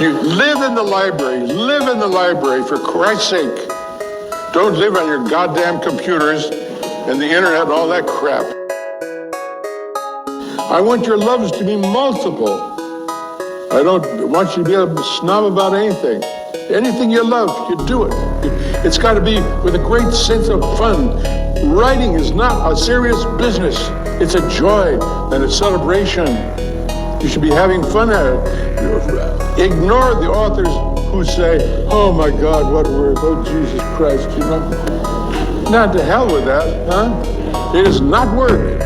You live in the library. Live in the library, for Christ's sake. Don't live on your goddamn computers and the internet and all that crap. I want your loves to be multiple. I don't want you to be able to snob about anything. Anything you love, you do it. It's got to be with a great sense of fun. Writing is not a serious business. It's a joy and a celebration. You should be having fun at it. Ignore the authors who say, oh my God, what work, oh Jesus Christ, you know. Not to hell with that, huh? It is not work.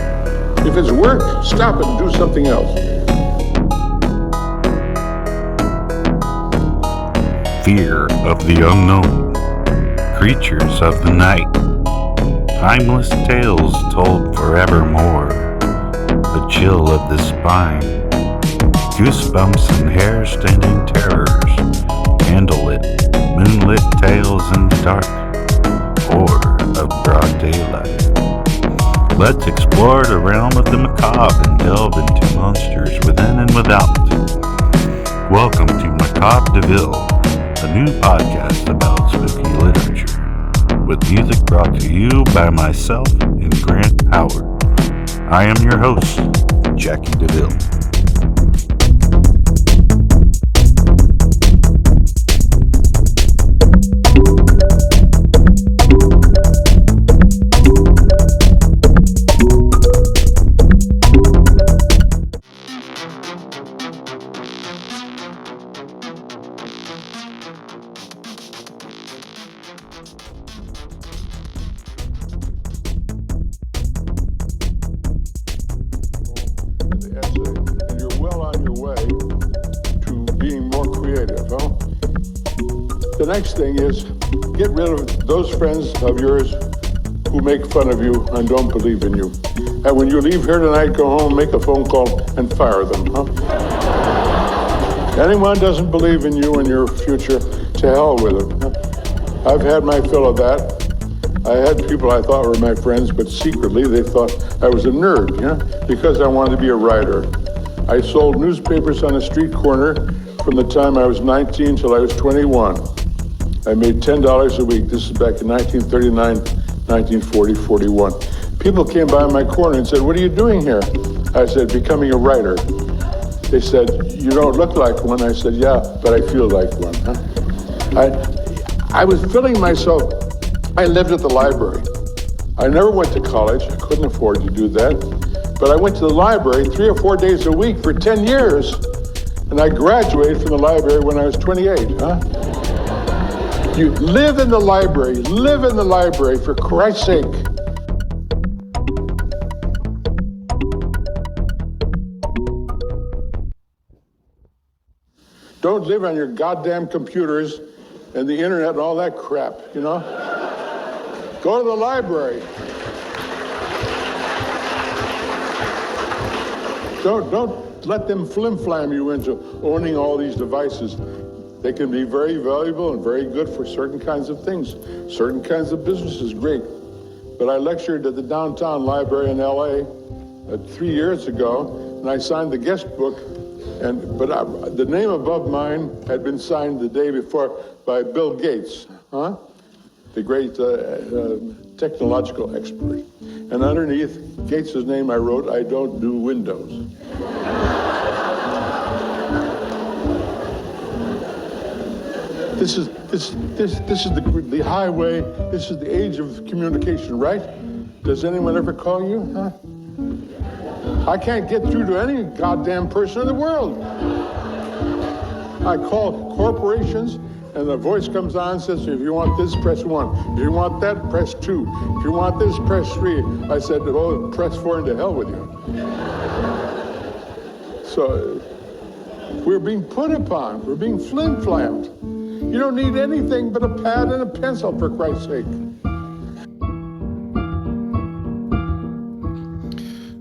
If it's work, stop it and do something else. Fear of the unknown, creatures of the night, timeless tales told forevermore, the chill of the spine, goosebumps and hair-standing terrors, candlelit, moonlit tales in the dark, or of broad daylight. Let's explore the realm of the macabre and delve into monsters within and without. Welcome to Macabre DeVille, a new podcast about spooky literature, with music brought to you by myself and Grant Howard. I am your host, Jackie DeVille. And you're well on your way to being more creative, huh? The next thing is get rid of those friends of yours who make fun of you and don't believe in you. And when you leave here tonight, go home, make a phone call, and fire them, huh? Anyone doesn't believe in you and your future, to hell with them. Huh? I've had my fill of that. I had people I thought were my friends, but secretly they thought I was a nerd, because I wanted to be a writer. I sold newspapers on a street corner from the time I was 19 till I was 21. I made $10 a week. This is back in 1939, 1940, 41. People came by my corner and said, what are you doing here? I said, becoming a writer. They said, you don't look like one. I said, yeah, but I feel like one. Huh? I was filling myself. I lived at the library. I never went to college. I couldn't afford to do that. But I went to the library 3 or 4 days a week for 10 years. And I graduated from the library when I was 28, huh? You live in the library. Live in the library, for Christ's sake. Don't live on your goddamn computers and the internet and all that crap, you know? Go to the library. Don't let them flim-flam you into owning all these devices. They can be very valuable and very good for certain kinds of things. Certain kinds of businesses, great. But I lectured at the downtown library in LA 3 years ago, and I signed the guest book, but the name above mine had been signed the day before by Bill Gates, huh? The great technological expert. And underneath Gates' name I wrote, I don't do Windows. This is the highway, this is the age of communication, right? Does anyone ever call you, huh? I can't get through to any goddamn person in the world. I call corporations, and the voice comes on and says, if you want this, press 1. If you want that, press 2. If you want this, press 3. I said, oh, press 4 and to hell with you. So we're being put upon. We're being flim-flammed. You don't need anything but a pad and a pencil, for Christ's sake.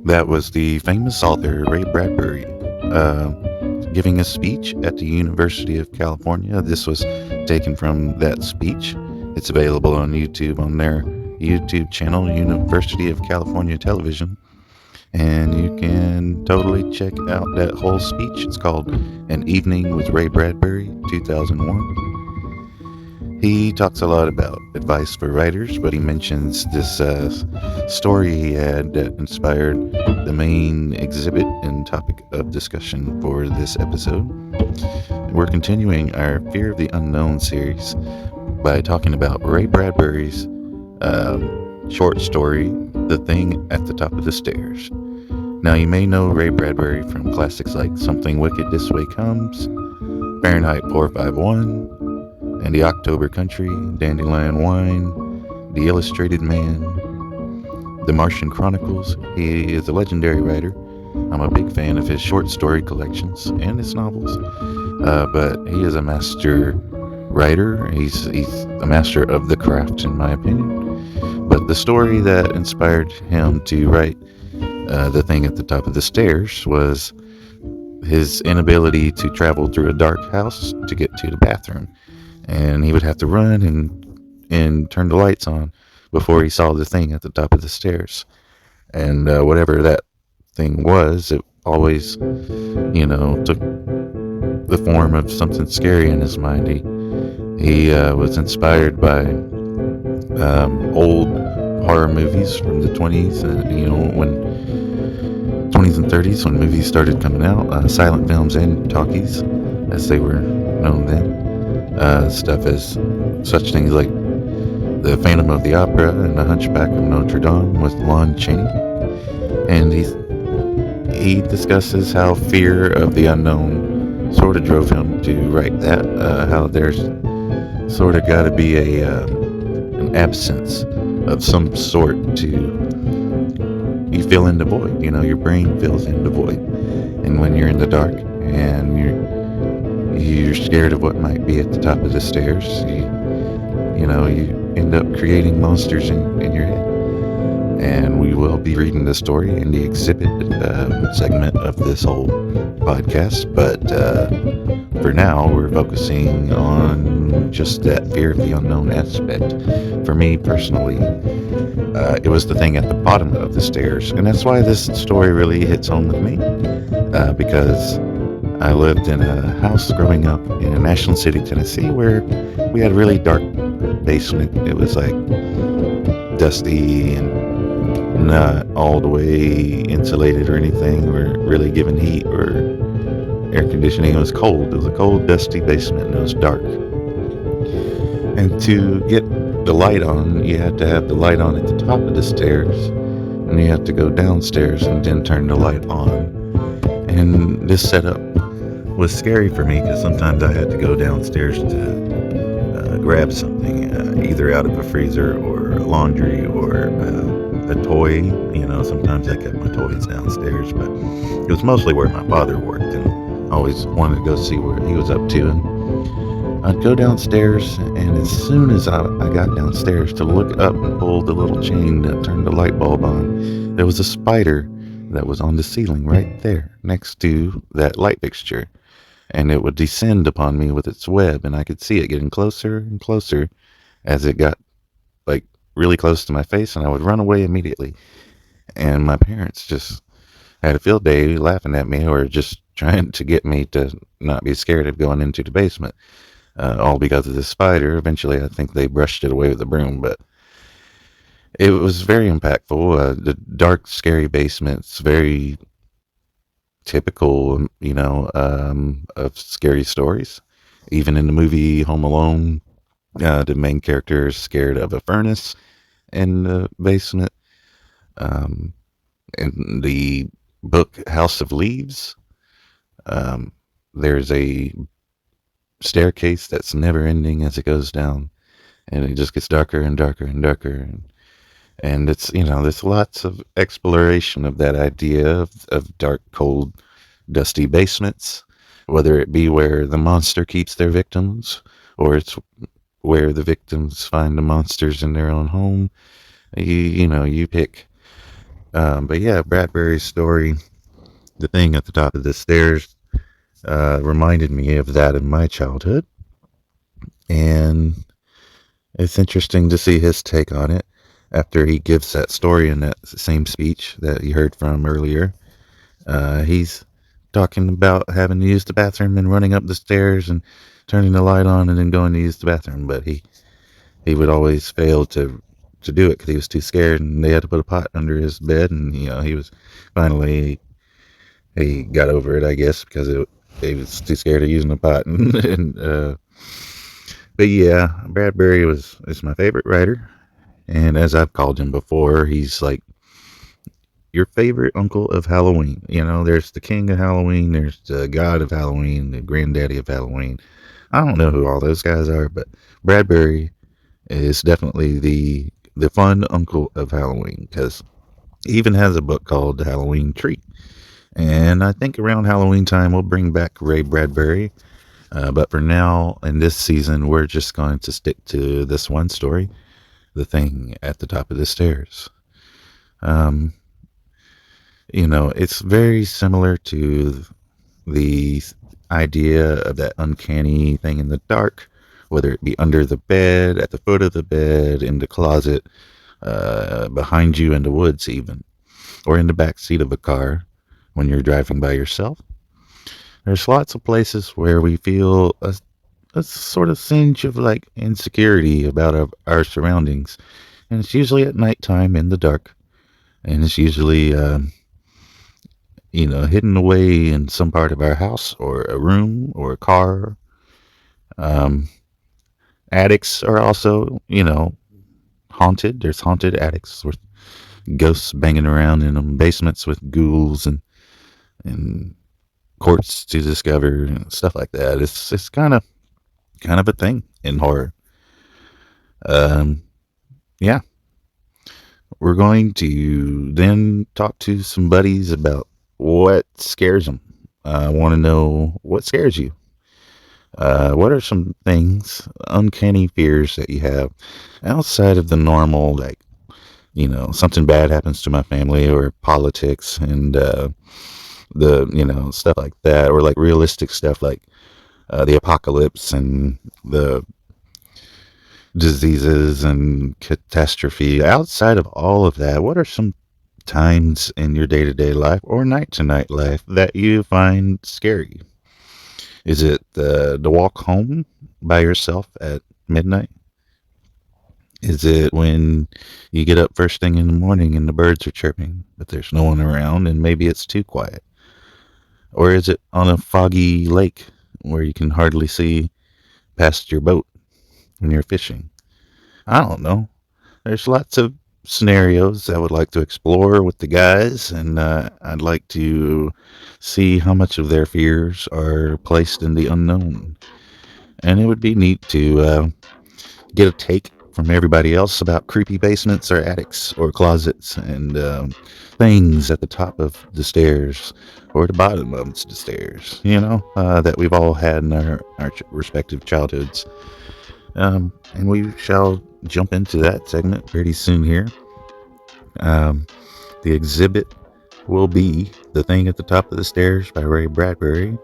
That was the famous author Ray Bradbury giving a speech at the University of California. This was taken from that speech. It's available on YouTube on their YouTube channel, University of California Television. And you can totally check out that whole speech. It's called An Evening with Ray Bradbury, 2001. He talks a lot about advice for writers, but he mentions this story he had that inspired the main exhibit and topic of discussion for this episode. We're continuing our Fear of the Unknown series by talking about Ray Bradbury's short story, The Thing at the Top of the Stairs. Now, you may know Ray Bradbury from classics like Something Wicked This Way Comes, Fahrenheit 451, and The October Country, Dandelion Wine, The Illustrated Man, The Martian Chronicles. He is a legendary writer. I'm a big fan of his short story collections and his novels, but he is a master writer. He's a master of the craft, in my opinion. But the story that inspired him to write The Thing at the Top of the Stairs was his inability to travel through a dark house to get to the bathroom. And he would have to run and turn the lights on before he saw the thing at the top of the stairs. And whatever that thing was, it always, took the form of something scary in his mind. He was inspired by old horror movies from the 20s, when 20s and 30s, when movies started coming out, silent films and talkies, as they were known then. Stuff as such things like The Phantom of the Opera and The Hunchback of Notre Dame with Lon Chaney. And he discusses how fear of the unknown sort of drove him to write that, how there's sort of got to be an absence of some sort to you fill in the void. Your brain fills in the void, and when you're in the dark and you're scared of what might be at the top of the stairs, you end up creating monsters in your head. And we will be reading the story in the exhibit segment of this whole podcast. But for now, we're focusing on just that fear of the unknown aspect. For me personally, it was the thing at the bottom of the stairs. And that's why this story really hits home with me. Because I lived in a house growing up in National City, Tennessee, where we had a really dark basement. It was like dusty and not all the way insulated or anything, or really given heat or air conditioning. It was cold. It was a cold, dusty basement, and it was dark. And to get the light on, you had to have the light on at the top of the stairs, and you had to go downstairs and then turn the light on. And this setup was scary for me because sometimes I had to go downstairs to grab something, either out of a freezer or laundry or a toy. Sometimes I kept my toys downstairs, but it was mostly where my father worked, and I always wanted to go see what he was up to. And I'd go downstairs, and as soon as I got downstairs to look up and pull the little chain that turned the light bulb on, there was a spider that was on the ceiling right there next to that light fixture. And it would descend upon me with its web, and I could see it getting closer and closer as it got like really close to my face, and I would run away immediately. And my parents just had a field day laughing at me, or just trying to get me to not be scared of going into the basement, all because of this spider. Eventually, I think they brushed it away with a broom, but it was very impactful. The dark, scary basement's very typical, of scary stories. Even in the movie Home Alone, the main character is scared of a furnace in the basement. In the book House of Leaves, there's a staircase that's never ending as it goes down, and it just gets darker and darker and darker. And it's, there's lots of exploration of that idea of dark, cold, dusty basements, whether it be where the monster keeps their victims, or it's where the victims find the monsters in their own home. You pick. But yeah, Bradbury's story, The Thing at the Top of the Stairs, reminded me of that in my childhood. And it's interesting to see his take on it. after he gives that story in that same speech that you heard from earlier, he's talking about having to use the bathroom and running up the stairs and turning the light on and then going to use the bathroom. But he would always fail to do it because he was too scared, and they had to put a pot under his bed, and he was finally he got over it, I guess, because he was too scared of using the pot. But yeah, Bradbury is my favorite writer, and as I've called him before, he's like your favorite uncle of Halloween. There's the king of Halloween, there's the god of Halloween, the granddaddy of Halloween. I don't know who all those guys are, but Bradbury is definitely the fun uncle of Halloween because he even has a book called The Halloween Tree. And I think around Halloween time we'll bring back Ray Bradbury. But for now, in this season, we're just going to stick to this one story, The Thing at the Top of the Stairs. Um, it's very similar to the idea of that uncanny thing in the dark, whether it be under the bed, at the foot of the bed, in the closet, behind you in the woods even, or in the back seat of a car when you're driving by yourself. There's lots of places where we feel a sort of cinch of like insecurity about our surroundings. And it's usually at nighttime in the dark. And it's usually, hidden away in some part of our house or a room or a car. Um, Attics are also, haunted. There's haunted attics with ghosts banging around in them, basements with ghouls and courts to discover and stuff like that. It's kind of a thing in horror. Um, yeah, we're going to then talk to some buddies about what scares them. I want to know what scares you. What are some things, uncanny fears that you have outside of the normal, like, something bad happens to my family or politics and stuff like that, or like realistic stuff like the apocalypse and the diseases and catastrophe. Outside of all of that, what are some times in your day to day life or night to night life that you find scary? Is it the walk home by yourself at midnight? Is it when you get up first thing in the morning and the birds are chirping, but there's no one around and maybe it's too quiet? Or is it on a foggy lake where you can hardly see past your boat when you're fishing? I don't know. There's lots of scenarios I would like to explore with the guys, and I'd like to see how much of their fears are placed in the unknown. And it would be neat to get a take from everybody else about creepy basements or attics or closets and things at the top of the stairs or the bottom of the stairs, that we've all had in our respective childhoods. And we shall jump into that segment pretty soon here. The exhibit will be The Thing at the Top of the Stairs by Ray Bradbury.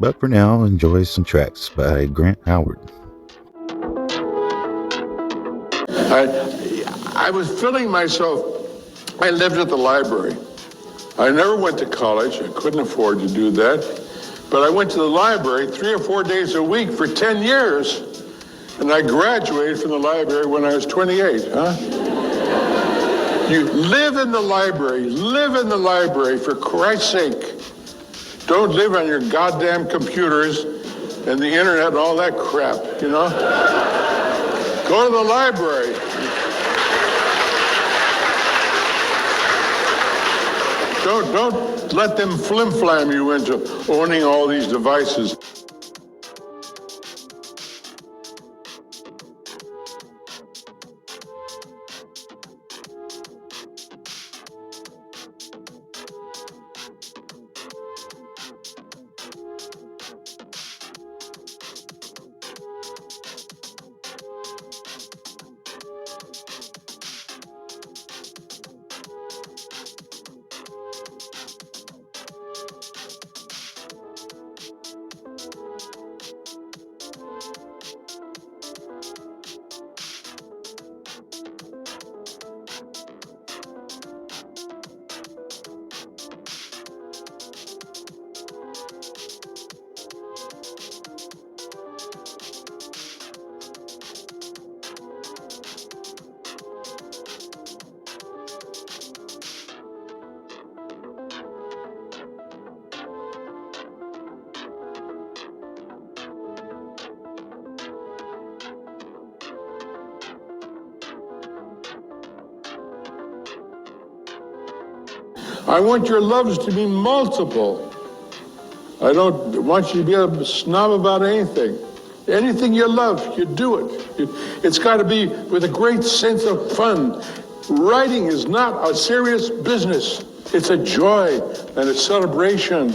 But for now, enjoy some tracks by Grant Howard. I was filling myself. I lived at the library. I never went to college. I couldn't afford to do that. But I went to the library 3 or 4 days a week for 10 years. And I graduated from the library when I was 28, You live in the library, for Christ's sake. Don't live on your goddamn computers and the internet and all that crap, Go to the library. Don't let them flim-flam you into owning all these devices. I want your loves to be multiple. I don't want you to be a snob about anything. Anything you love, you do it. It's got to be with a great sense of fun. Writing is not a serious business. It's a joy and a celebration.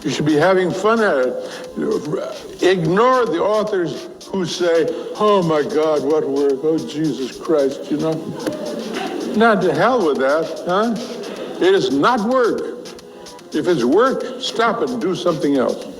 You should be having fun at it. Ignore the authors who say, oh my God, what work? Oh, Jesus Christ, you know? Not to hell with that, huh? It is not work. If it's work, stop it and do something else.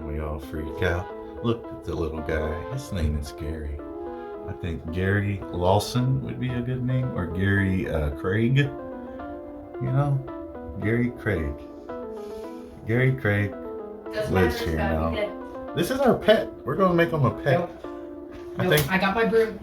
We all freak out. Look at the little guy. His name is Gary. I think Gary Lawson would be a good name, or Gary Craig. You know, Gary Craig. Gary Craig lives here now. This is our pet. We're gonna make him a pet. Nope. I got my broom.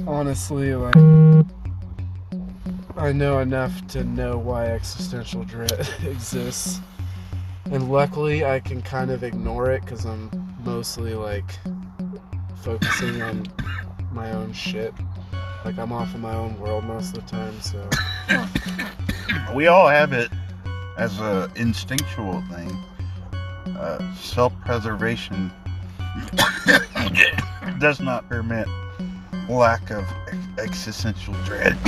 Honestly, like, I know enough to know why existential dread exists. And luckily, I can kind of ignore it because I'm mostly, like, focusing on my own shit. Like, I'm off in my own world most of the time, so. We all have it as a instinctual thing. Self-preservation does not permit lack of existential dread.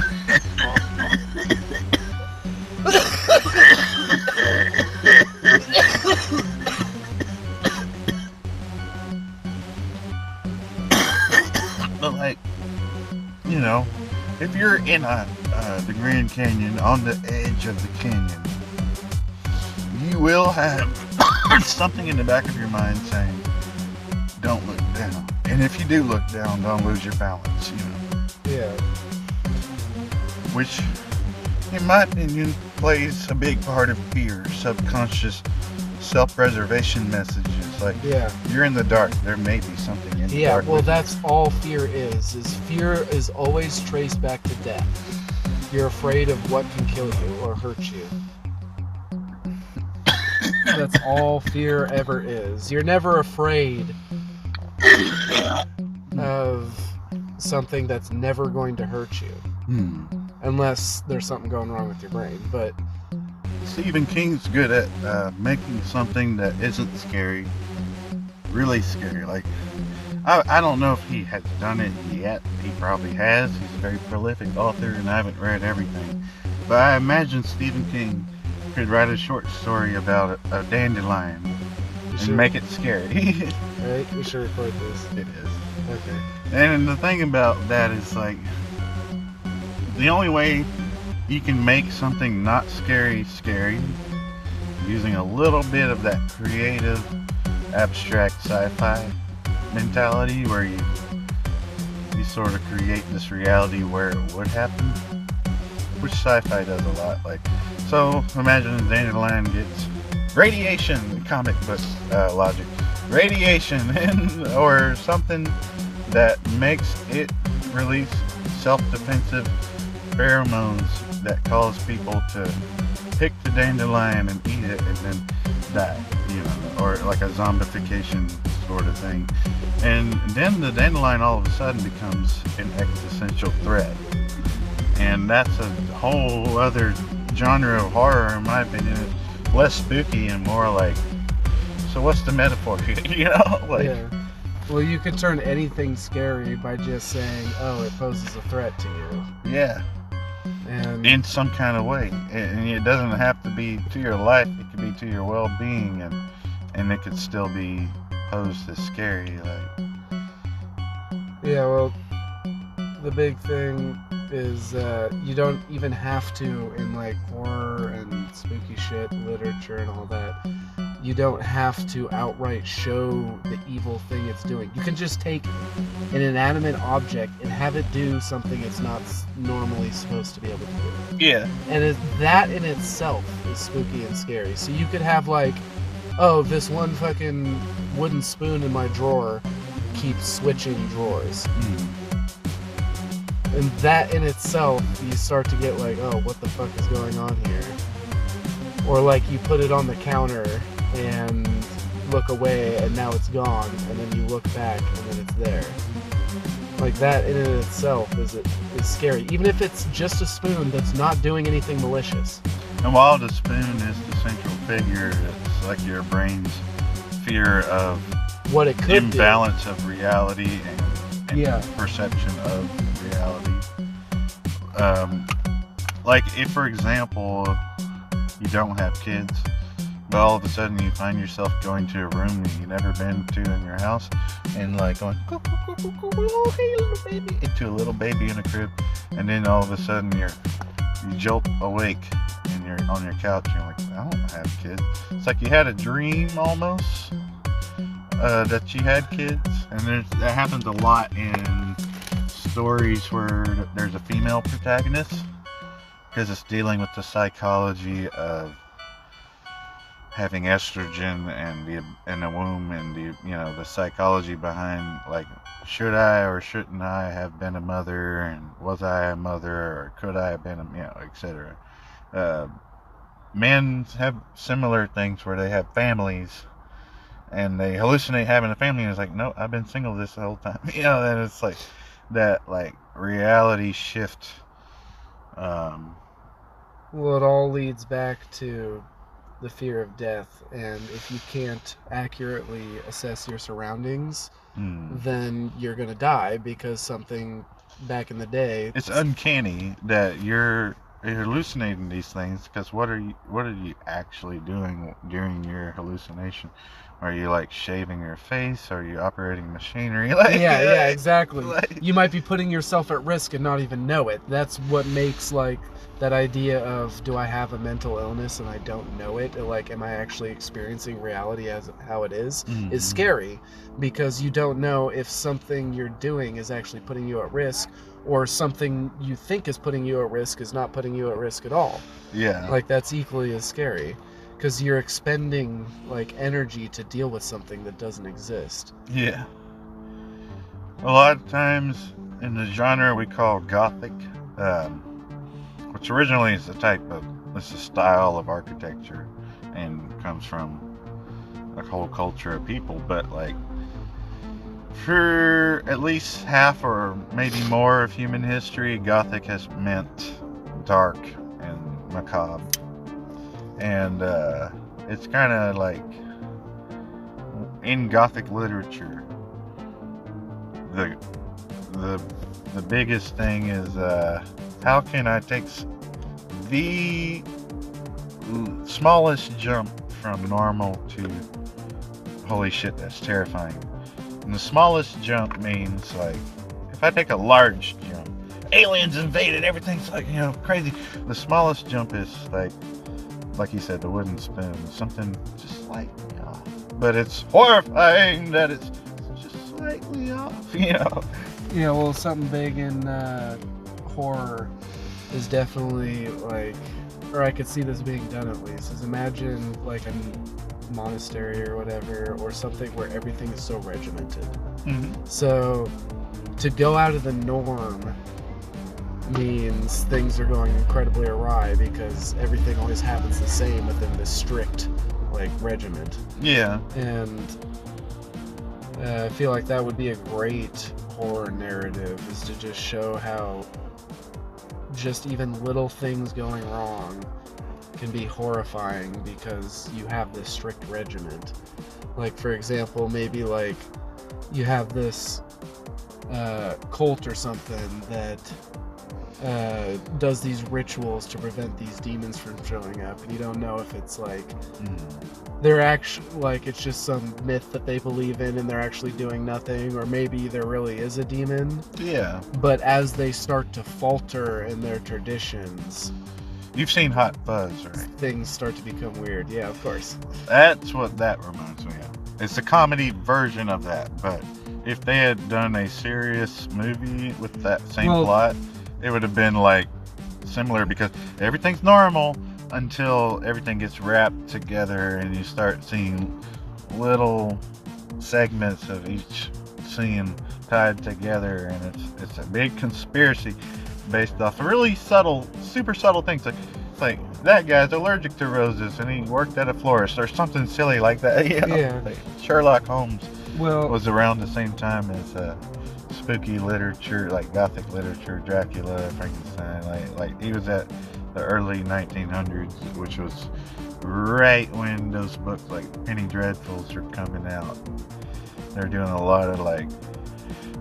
But like, you know, if you're in the Grand Canyon, on the edge of the canyon, you will have something in the back of your mind saying, don't look down. And if you do look down, don't lose your balance, you know. Yeah. Which, in my opinion, plays a big part of fear, subconscious self-preservation messages. Like, Yeah. you're in the dark, there may be something in the dark. Yeah, well, that's all fear is fear is always traced back to death. You're afraid of what can kill you or hurt you. That's all fear ever is. You're never afraid of something that's never going to hurt you. Unless there's something going wrong with your brain. But Stephen King's good at making something that isn't scary really scary. Like, I don't know if he has done it yet. He probably has. He's a very prolific author, and I haven't read everything. But I imagine Stephen King could write a short story about a dandelion and make it scary. Right? We should record this. It is. Okay. And the thing about that is, like, the only way you can make something not scary using a little bit of that creative, abstract sci-fi mentality where you sort of create this reality where it would happen, which sci-fi does a lot. Like, so imagine a dandelion gets radiation, comic book logic, radiation, or something that makes it release self-defensive pheromones that cause people to pick the dandelion and eat it and then die, you know, or like a zombification sort of thing. And then the dandelion all of a sudden becomes an existential threat. And that's a whole other genre of horror, in my opinion. Less spooky and more like So what's the metaphor here? You know, like Yeah. Well, you could turn anything scary by just saying, "Oh, it poses a threat to you." yeah, And in some kind of way, and it doesn't have to be to your life. It could be to your well-being, and it could still be posed as scary. Like, yeah, well, the big thing is you don't even have to, in like horror and spooky shit, literature and all that, you don't have to outright show the evil thing it's doing. You can just take an inanimate object and have it do something it's not normally supposed to be able to do. yeah, And that in itself is spooky and scary. So you could have like, oh, this one fucking wooden spoon in my drawer keeps switching drawers. And that in itself, you start to get like, oh, what the fuck is going on here? Or like you put it on the counter and look away and now it's gone, and then you look back and then it's there. Like that in and itself is scary, even if it's just a spoon that's not doing anything malicious. and while the spoon is the central figure, it's like your brain's fear of What it could imbalance of reality and Yeah. perception of reality. Like if, for example, you don't have kids, but all of a sudden you find yourself going to a room that you've never been to in your house, and like going, "Coo, coo, coo, coo, coo, oh, hey, little baby," into a little baby in a crib, and then all of a sudden you jolt awake and you're on your couch and you're like, I don't have kids. It's like you had a dream almost that you had kids, and that happens a lot in stories where there's a female protagonist, because it's dealing with the psychology of having estrogen and the womb, and the psychology behind, like, should I or shouldn't I have been a mother, and was I a mother, or could I have been etc. Men have similar things where they have families and they hallucinate having a family, and it's like, no, I've been single this whole time. And it's like that, like, reality shift. Well, it all leads back to the fear of death, and if you can't accurately assess your surroundings, then you're gonna die, because something back in the day, it's uncanny that you're hallucinating these things, because what are you actually doing during your hallucination? Are you like shaving your face? Are you operating machinery? Like, yeah, exactly. Like, You might be putting yourself at risk and not even know it. That's what makes, like, that idea of, do I have a mental illness and I don't know it? Like, am I actually experiencing reality as how it is scary, because you don't know if something you're doing is actually putting you at risk, or something you think is putting you at risk is not putting you at risk at all. Yeah. Like, that's equally as scary, because you're expending, like, energy to deal with something that doesn't exist. Yeah. A lot of times in the genre we call Gothic, which originally is it's a style of architecture and comes from a whole culture of people, but like for at least half or maybe more of human history, Gothic has meant dark and macabre. And it's kind of like, in Gothic literature, the biggest thing is how can I take the smallest jump from normal to holy shit, that's terrifying. And the smallest jump means, like, if I take a large jump, aliens invaded, everything's like, crazy. The smallest jump is like you said, the wooden spoon, something just slightly off. But it's horrifying that it's just slightly off, Yeah, well, something big in horror is definitely, like, or I could see this being done at least, is imagine, like, a monastery or whatever, or something where everything is so regimented. So to go out of the norm means things are going incredibly awry, because everything always happens the same within this strict, like, regiment. Yeah. And I feel like that would be a great horror narrative, is to just show how just even little things going wrong can be horrifying, because you have this strict regiment. Like, for example, maybe like you have this cult or something that does these rituals to prevent these demons from showing up, and you don't know if it's like they're actually like it's just some myth that they believe in and they're actually doing nothing, or maybe there really is a demon. Yeah. But as they start to falter in their traditions, You've seen Hot Fuzz, right? things start to become weird. Yeah, of course. That's what that reminds me of. It's a comedy version of that, but if they had done a serious movie with that same plot, it would have been like similar, because everything's normal until everything gets wrapped together and you start seeing little segments of each scene tied together, and it's a big conspiracy based off really subtle, super subtle things. It's like that guy's allergic to roses and he worked at a florist or something silly like that. Yeah. Like Sherlock Holmes Well, was around the same time as spooky literature, like Gothic literature, Dracula, Frankenstein. Like he was at the early 1900s, which was right when those books like Penny Dreadfuls were coming out. They're doing a lot of like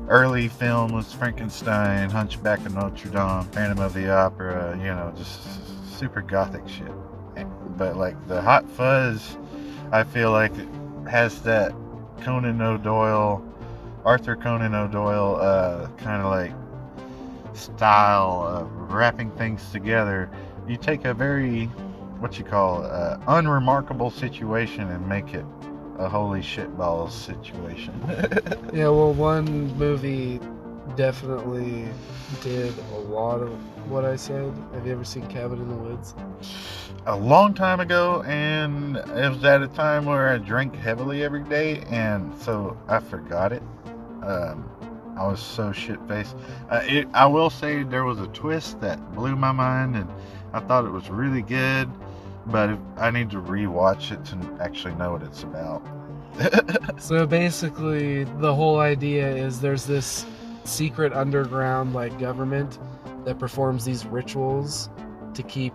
early films, Frankenstein, Hunchback of Notre Dame, Phantom of the Opera, just super Gothic shit. But like the Hot Fuzz, I feel like it has that Arthur Conan O'Doyle kind of like style of wrapping things together. You take a very, unremarkable situation and make it a holy shitballs situation. yeah, well, one movie definitely did a lot of what I said. Have you ever seen Cabin in the Woods? A long time ago, and it was at a time where I drank heavily every day, and so I forgot it. I was so shit-faced. I will say there was a twist that blew my mind, and I thought it was really good, but I need to rewatch it to actually know what it's about. So basically, the whole idea is there's this secret underground like government that performs these rituals to keep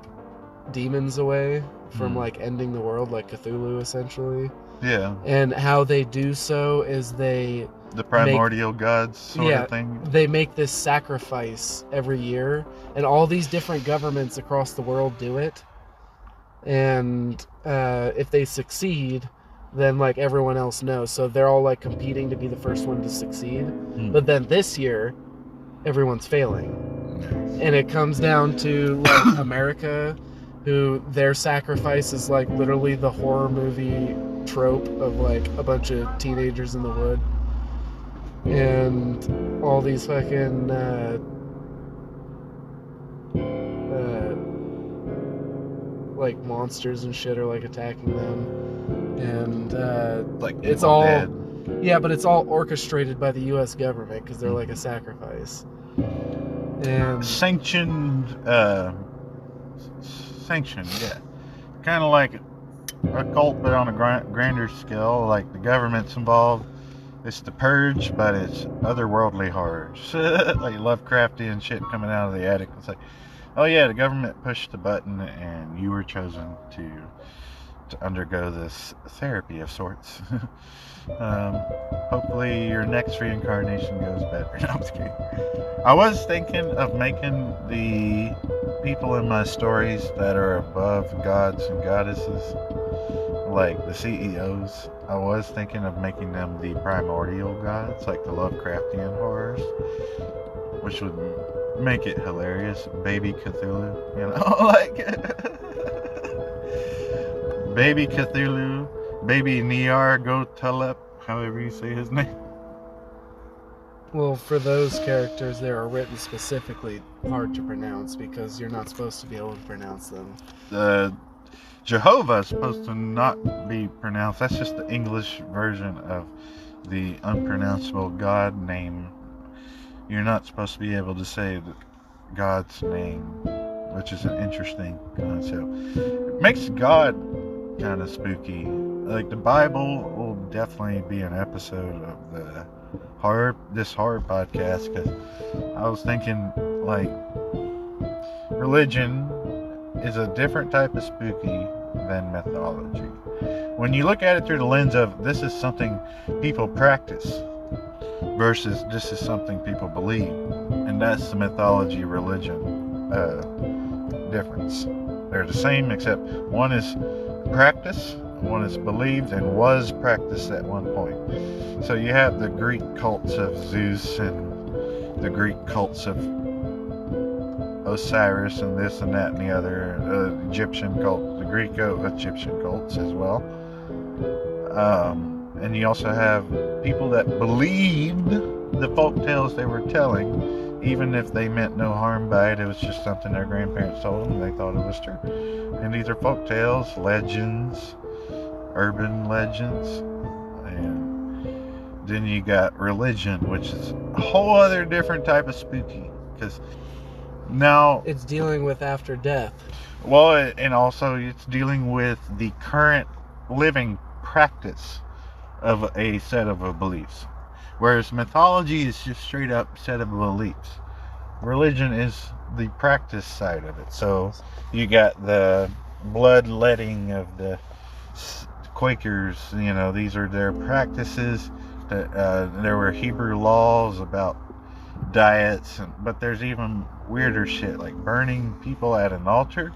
demons away from like ending the world, like Cthulhu essentially. Yeah. And how they do so is the primordial gods sort of thing. They make this sacrifice every year, and all these different governments across the world do it. And if they succeed, then like everyone else knows. So they're all like competing to be the first one to succeed. But then this year, everyone's failing. And it comes down to like America, who their sacrifice is like literally the horror movie trope of like a bunch of teenagers in the wood. And all these fucking like monsters and shit are like attacking them. And like it's all dead. Yeah, but it's all orchestrated by the US government because they're like a sacrifice. And sanctioned, yeah. Kind of like a cult, but on a grander scale. Like the government's involved. It's the Purge, but it's otherworldly horrors. Like Lovecraftian shit coming out of the attic. It's like, oh yeah, the government pushed the button and you were chosen to undergo this therapy of sorts. Hopefully your next reincarnation goes better. No, I'm just kidding. I was thinking of making the people in my stories that are above gods and goddesses, like the CEOs, I was thinking of making them the primordial gods, like the Lovecraftian horrors, which would make it hilarious. Baby Cthulhu, like Baby Cthulhu, Baby Nyarlathotep, however you say his name. well, for those characters, they are written specifically hard to pronounce because you're not supposed to be able to pronounce them. Jehovah is supposed to not be pronounced. That's just the English version of the unpronounceable God name. You're not supposed to be able to say God's name, which is an interesting concept. It makes God kind of spooky. Like the Bible will definitely be an episode of this horror podcast, because I was thinking like religion is a different type of spooky than mythology. when you look at it through the lens of this is something people practice versus this is something people believe, and that's the mythology religion difference. They're the same, except one is practice, one is believed and was practiced at one point. So you have the Greek cults of Zeus and the Greek cults of Osiris and this and that and the other, Egyptian cult, the Greco-Egyptian cults as well. And you also have people that believed the folk tales they were telling, even if they meant no harm by it. It was just something their grandparents told them and they thought it was true. And these are folk tales, legends, urban legends. And then you got religion, which is a whole other different type of spooky. Because now It's dealing with after death. well, and also it's dealing with the current living practice of a set of beliefs. Whereas mythology is just straight up set of beliefs. Religion is the practice side of it. So you got the bloodletting of the Quakers, you know, these are their practices. There were Hebrew laws about diets, but there's even weirder shit like burning people at an altar,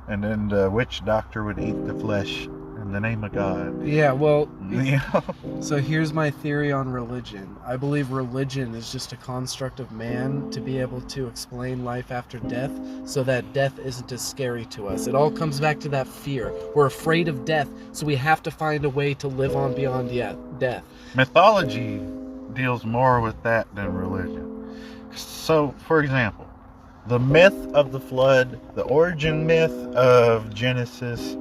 and then the witch doctor would eat the flesh in the name of God. Yeah, well, You know? so here's my theory on religion. I believe religion is just a construct of man to be able to explain life after death so that death isn't as scary to us. It all comes back to that fear. We're afraid of death, so we have to find a way to live on beyond death. Mythology deals more with that than religion. So, for example, the myth of the flood, the origin myth of Genesis,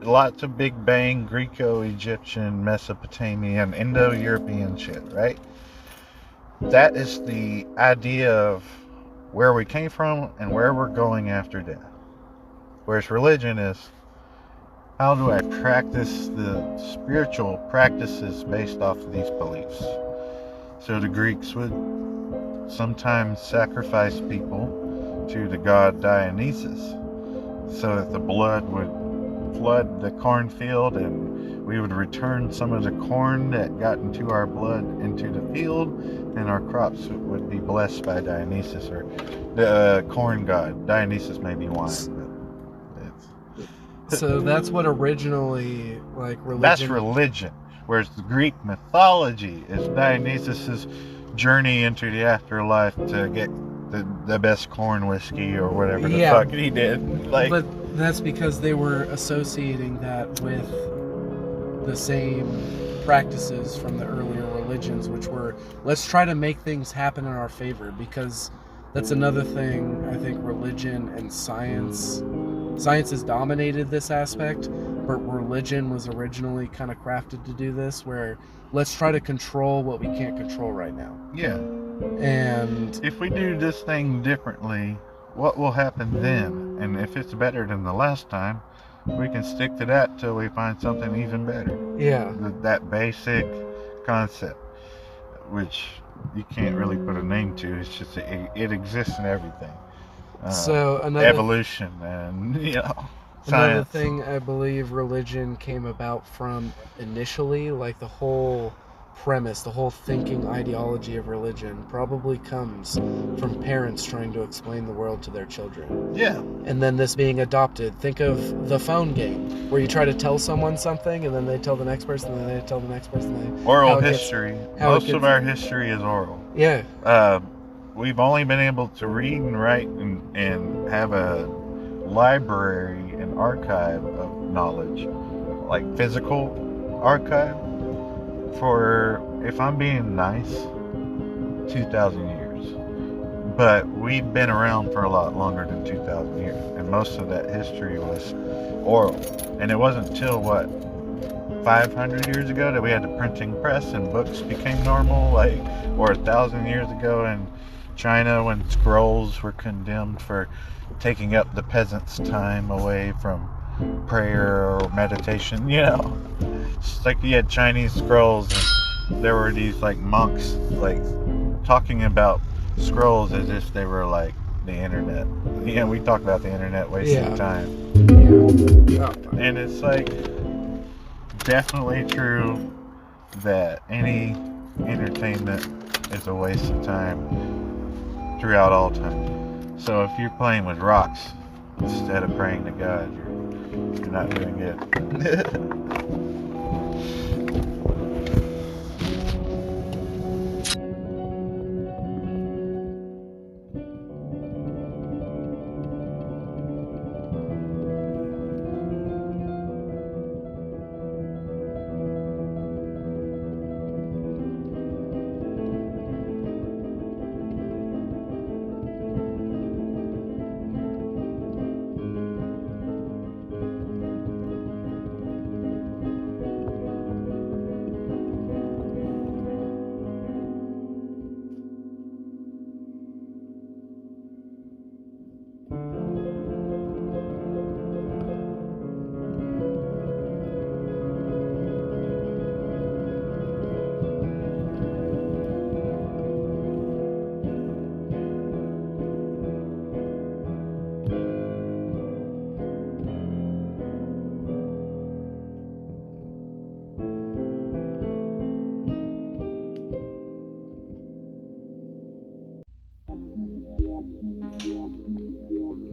lots of Big Bang, Greco-Egyptian, Mesopotamian, Indo-European shit, right? That is the idea of where we came from and where we're going after death. Whereas religion is, how do I practice the spiritual practices based off of these beliefs? So the Greeks would sometimes sacrifice people to the god Dionysus so that the blood would flood the cornfield and we would return some of the corn that got into our blood into the field, and our crops would be blessed by Dionysus, or the corn god. Dionysus may be wine, but it's So that's what originally, like, religion... that's religion. Whereas the Greek mythology is Dionysus's journey into the afterlife to get the best corn whiskey or whatever the fuck he did. Like, but that's because they were associating that with the same practices from the earlier religions, which were, let's try to make things happen in our favor, because that's another thing. I think religion and science has dominated this aspect, but religion was originally kind of crafted to do this, where let's try to control what we can't control right now. yeah. And If we do this thing differently, what will happen then? And if it's better than the last time, we can stick to that till we find something even better. yeah, That basic concept, which you can't really put a name to. It's just it exists in everything. So another evolution and Another science. thing I believe religion came about from initially, like the whole premise, the whole thinking ideology of religion probably comes from parents trying to explain the world to their children. Yeah. And then this being adopted. Think of the phone game, where you try to tell someone something, and then they tell the next person, and then they tell the next person. Oral history. how it Most of gets- our history is oral. Yeah, We've only been able to read and write and have a library and archive of knowledge, like physical archive, for, if I'm being nice, 2,000 years. But we've been around for a lot longer than 2,000 years, and most of that history was oral. And it wasn't until, 500 years ago that we had the printing press and books became normal, or 1,000 years ago in China when scrolls were condemned for taking up the peasants' time away from prayer or meditation, It's like you had Chinese scrolls and there were these monks talking about scrolls as if they were like the internet. We talk about the internet wasting Yeah. time. yeah. And it's like, definitely true that any entertainment is a waste of time throughout all time. So if you're playing with rocks instead of praying to God, you're not doing good.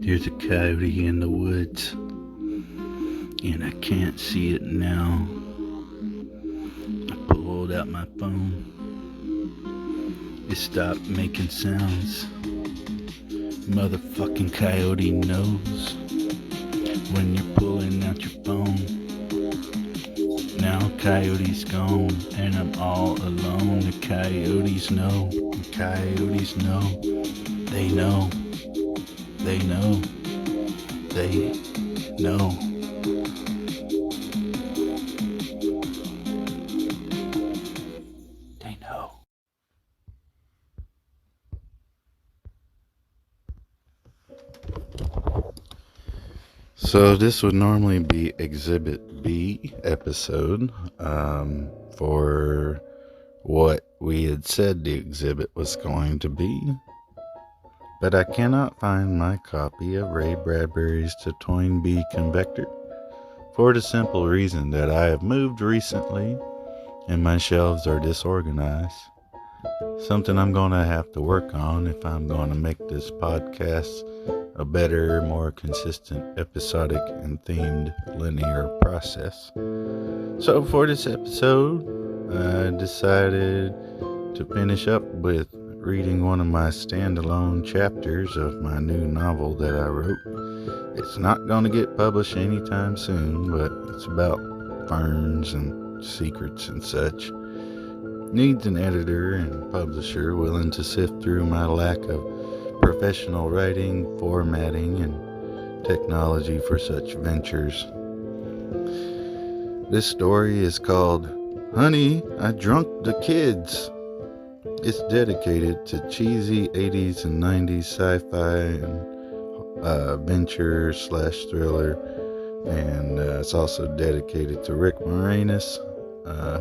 There's a coyote in the woods, and I can't see it now. I pulled out my phone. It stopped making sounds. Motherfucking coyote knows when you're pulling out your phone. Now coyote's gone, and I'm all alone. The coyotes know, the coyotes know. They know, they know, they know. They know. So this would normally be Exhibit B episode for what we had said the exhibit was going to be. But I cannot find my copy of Ray Bradbury's The Toynbee Convector for the simple reason that I have moved recently and my shelves are disorganized. Something I'm going to have to work on if I'm going to make this podcast a better, more consistent, episodic, and themed linear process. So for this episode, I decided to finish up with reading one of my standalone chapters of my new novel that I wrote. It's not going to get published anytime soon, but it's about ferns and secrets and such. Needs an editor and publisher willing to sift through my lack of professional writing, formatting, and technology for such ventures. This story is called Honey, I Drunk the Kids. It's dedicated to cheesy 80s and 90s sci-fi and adventure / thriller, and it's also dedicated to Rick Moranis,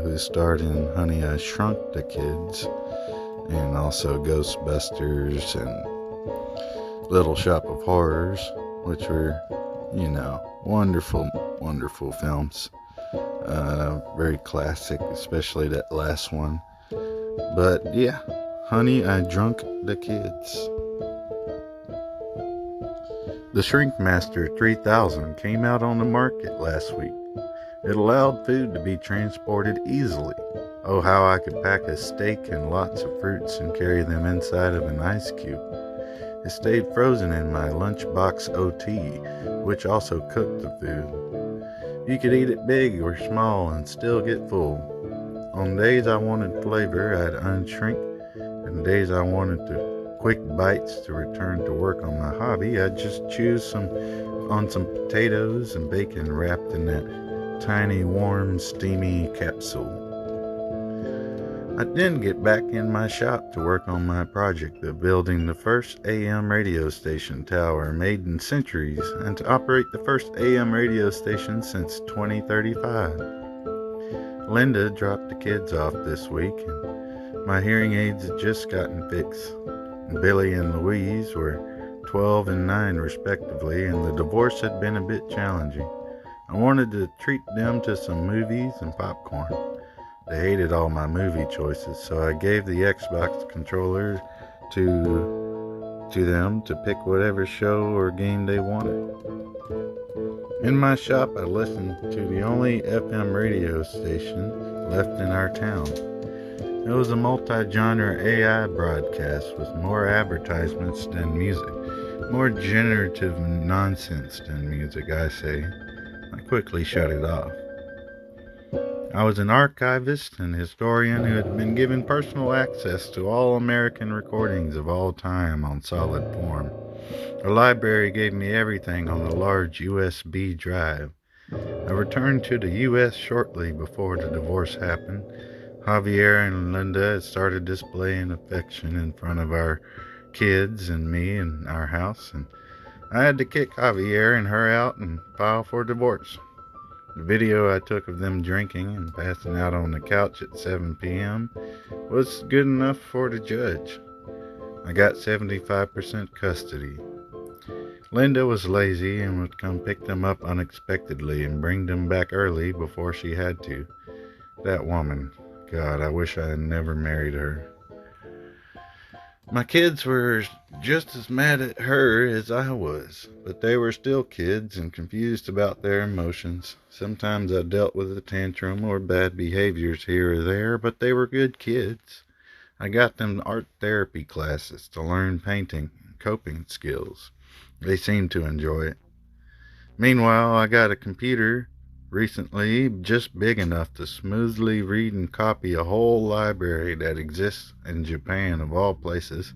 who starred in Honey, I Shrunk the Kids, and also Ghostbusters and Little Shop of Horrors, which were, wonderful, wonderful films. Very classic, especially that last one. But yeah, Honey, I Drunk the Kids. The Shrinkmaster 3000 came out on the market last week. It allowed food to be transported easily. Oh, how I could pack a steak and lots of fruits and carry them inside of an ice cube. It stayed frozen in my lunchbox OT, which also cooked the food. You could eat it big or small and still get full. On days I wanted flavor, I'd unshrink, and days I wanted quick bites to return to work on my hobby, I'd just choose some potatoes and bacon wrapped in that tiny, warm, steamy capsule. I'd then get back in my shop to work on my project of building the first AM radio station tower made in centuries, and to operate the first AM radio station since 2035. Linda dropped the kids off this week, and my hearing aids had just gotten fixed. Billy and Louise were 12 and 9 respectively, and the divorce had been a bit challenging. I wanted to treat them to some movies and popcorn. They hated all my movie choices, so I gave the Xbox controller to them to pick whatever show or game they wanted. In my shop, I listened to the only FM radio station left in our town. It was a multi-genre AI broadcast with more advertisements than music, more generative nonsense than music, I say. I quickly shut it off. I was an archivist and historian who had been given personal access to all American recordings of all time on solid form. The library gave me everything on a large USB drive. I returned to the U.S. shortly before the divorce happened. Javier and Linda had started displaying affection in front of our kids and me in our house, and I had to kick Javier and her out and file for divorce. The video I took of them drinking and passing out on the couch at 7 p.m. was good enough for the judge. I got 75% custody. Linda was lazy and would come pick them up unexpectedly and bring them back early before she had to. That woman, God, I wish I had never married her. My kids were just as mad at her as I was, but they were still kids and confused about their emotions. Sometimes I dealt with a tantrum or bad behaviors here or there, but they were good kids. I got them art therapy classes to learn painting and coping skills. They seemed to enjoy it. Meanwhile, I got a computer recently just big enough to smoothly read and copy a whole library that exists in Japan, of all places.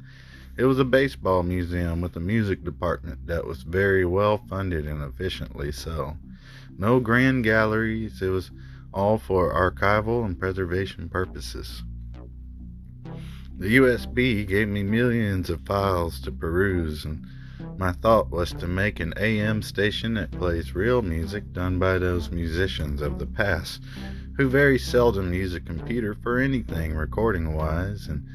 It was a baseball museum with a music department that was very well funded and efficiently so. No grand galleries, it was all for archival and preservation purposes. The USB gave me millions of files to peruse, and my thought was to make an AM station that plays real music done by those musicians of the past who very seldom use a computer for anything recording-wise, and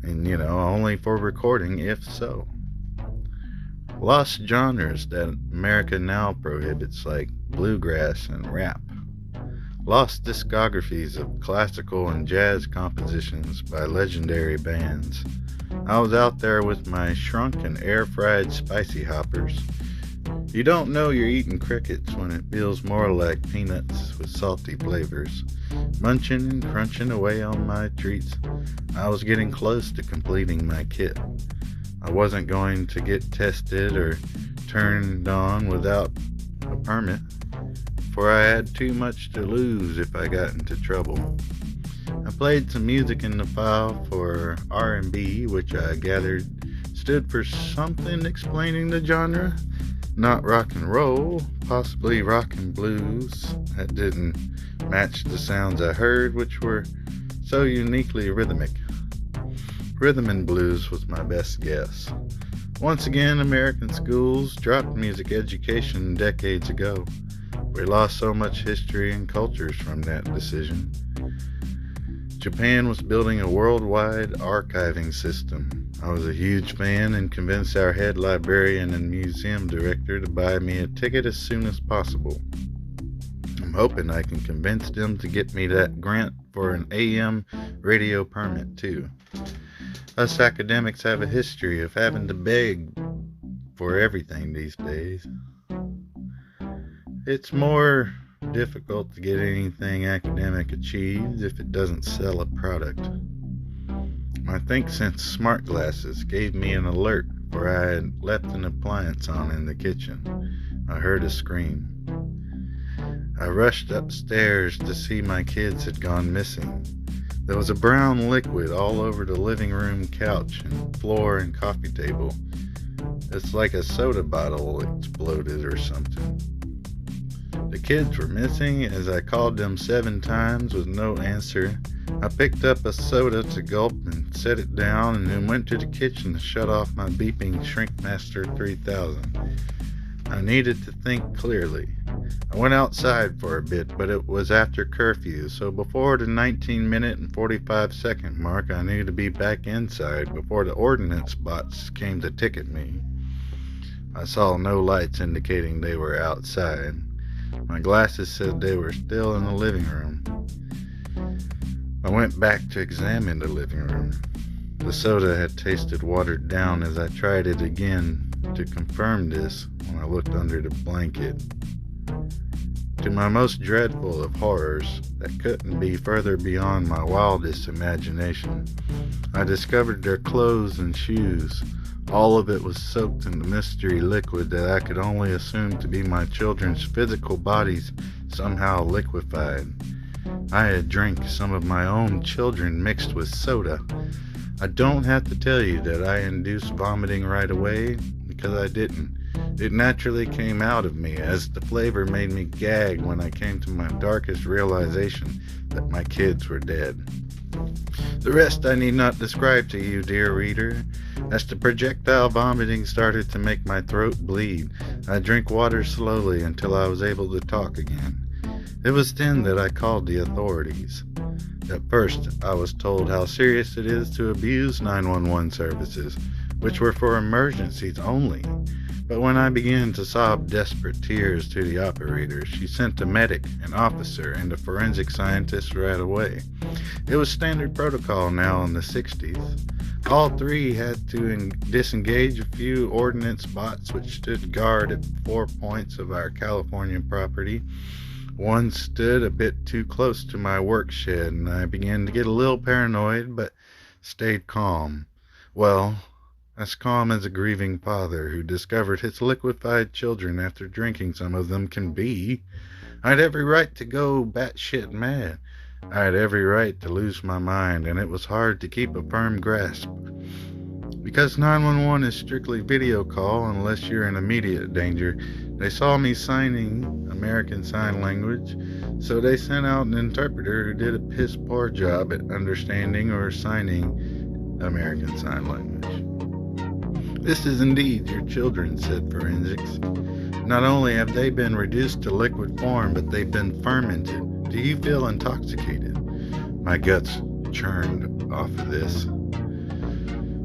only for recording if so. Lost genres that America now prohibits, like bluegrass and rap. Lost discographies of classical and jazz compositions by legendary bands. I was out there with my shrunk and air-fried spicy hoppers. You don't know you're eating crickets when it feels more like peanuts with salty flavors. Munching and crunching away on my treats, I was getting close to completing my kit. I wasn't going to get tested or turned on without a permit, for I had too much to lose if I got into trouble. I played some music in the file for R&B, which I gathered stood for something explaining the genre. Not rock and roll, possibly rock and blues. That didn't match the sounds I heard, which were so uniquely rhythmic. Rhythm and blues was my best guess. Once again, American schools dropped music education decades ago. We lost so much history and cultures from that decision. Japan was building a worldwide archiving system. I was a huge fan and convinced our head librarian and museum director to buy me a ticket as soon as possible. I'm hoping I can convince them to get me that grant for an AM radio permit too. Us academics have a history of having to beg for everything these days. It's more difficult to get anything academic achieved if it doesn't sell a product. My ThinkSense smart glasses gave me an alert where I had left an appliance on in the kitchen. I heard a scream. I rushed upstairs to see my kids had gone missing. There was a brown liquid all over the living room couch and floor and coffee table. It's like a soda bottle exploded or something. The kids were missing. As I called them 7 times with no answer, I picked up a soda to gulp and set it down, and then went to the kitchen to shut off my beeping Shrinkmaster 3000. I needed to think clearly. I went outside for a bit, but it was after curfew, so before the 19-minute and 45-second mark, I knew to be back inside before the ordnance bots came to ticket me. I saw no lights indicating they were outside. My glasses said they were still in the living room. I went back to examine the living room. The soda had tasted watered down as I tried it again to confirm this when I looked under the blanket. To my most dreadful of horrors, that couldn't be further beyond my wildest imagination, I discovered their clothes and shoes. All of it was soaked in the mystery liquid that I could only assume to be my children's physical bodies somehow liquefied. I had drank some of my own children mixed with soda. I don't have to tell you that I induced vomiting right away, because I didn't. It naturally came out of me as the flavor made me gag when I came to my darkest realization that my kids were dead. The rest I need not describe to you, dear reader. As the projectile vomiting started to make my throat bleed, I drank water slowly until I was able to talk again. It was then that I called the authorities. At first, I was told how serious it is to abuse 911 services, which were for emergencies only. But when I began to sob desperate tears to the operator, she sent a medic, an officer, and a forensic scientist right away. It was standard protocol now in the 60s. All three had to disengage a few ordnance bots which stood guard at 4 points of our California property. One stood a bit too close to my work shed, and I began to get a little paranoid, but stayed calm. Well, as calm as a grieving father who discovered his liquefied children after drinking some of them can be. I had every right to go batshit mad. I had every right to lose my mind, and it was hard to keep a firm grasp. Because 911 is strictly video call unless you're in immediate danger, they saw me signing American Sign Language, so they sent out an interpreter who did a piss poor job at understanding or signing American Sign Language. This is indeed your children, said forensics. Not only have they been reduced to liquid form, but they've been fermented. Do you feel intoxicated? My guts churned off of this.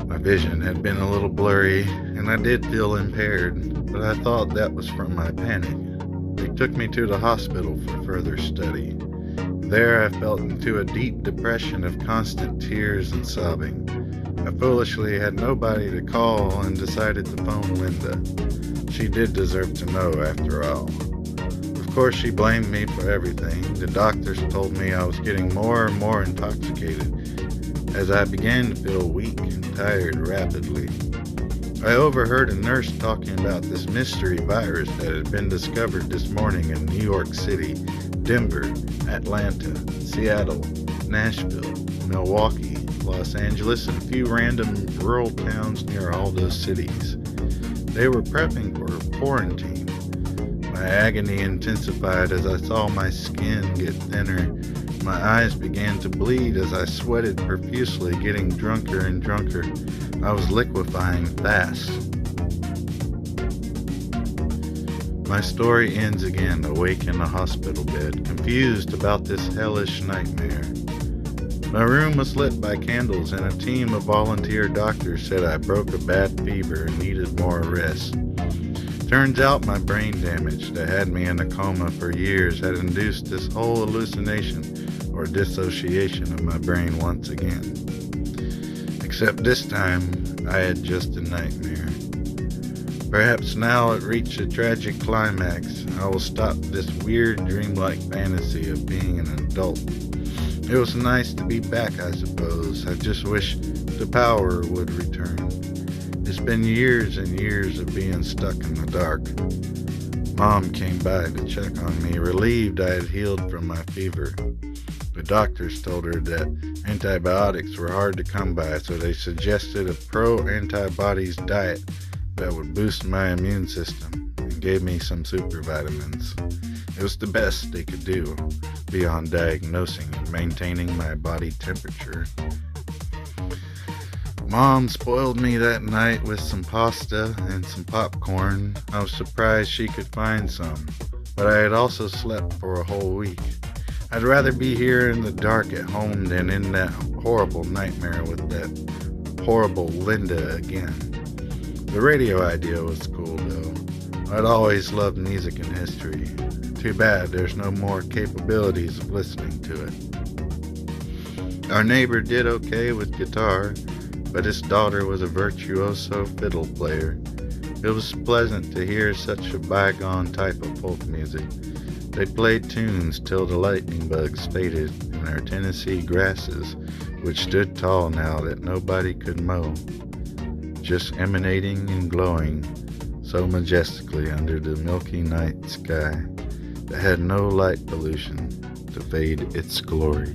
My vision had been a little blurry, and I did feel impaired, but I thought that was from my panic. They took me to the hospital for further study. There I fell into a deep depression of constant tears and sobbing. I foolishly had nobody to call and decided to phone Linda. She did deserve to know, after all. Of course, she blamed me for everything. The doctors told me I was getting more and more intoxicated as I began to feel weak and tired rapidly. I overheard a nurse talking about this mystery virus that had been discovered this morning in New York City, Denver, Atlanta, Seattle, Nashville, Milwaukee, Los Angeles, and a few random rural towns near all those cities. They were prepping for quarantine. My agony intensified as I saw my skin get thinner. My eyes began to bleed as I sweated profusely, getting drunker and drunker. I was liquefying fast. My story ends again, awake in a hospital bed, confused about this hellish nightmare. My room was lit by candles, and a team of volunteer doctors said I broke a bad fever and needed more rest. Turns out my brain damage that had me in a coma for years had induced this whole hallucination or dissociation of my brain once again. Except this time, I had just a nightmare. Perhaps now it reached a tragic climax. I will stop this weird dreamlike fantasy of being an adult. It was nice to be back, I suppose. I just wish the power would return. It's been years and years of being stuck in the dark. Mom came by to check on me, relieved I had healed from my fever. The doctors told her that antibiotics were hard to come by, so they suggested a pro-antibodies diet that would boost my immune system and gave me some super vitamins. It was the best they could do, beyond diagnosing and maintaining my body temperature. Mom spoiled me that night with some pasta and some popcorn. I was surprised she could find some, but I had also slept for a whole week. I'd rather be here in the dark at home than in that horrible nightmare with that horrible Linda again. The radio idea was cool, though. I'd always loved music and history. Too bad there's no more capabilities of listening to it. Our neighbor did okay with guitar, but his daughter was a virtuoso fiddle player. It was pleasant to hear such a bygone type of folk music. They played tunes till the lightning bugs faded in our Tennessee grasses, which stood tall now that nobody could mow, just emanating and glowing so majestically under the milky night sky that had no light pollution to fade its glory.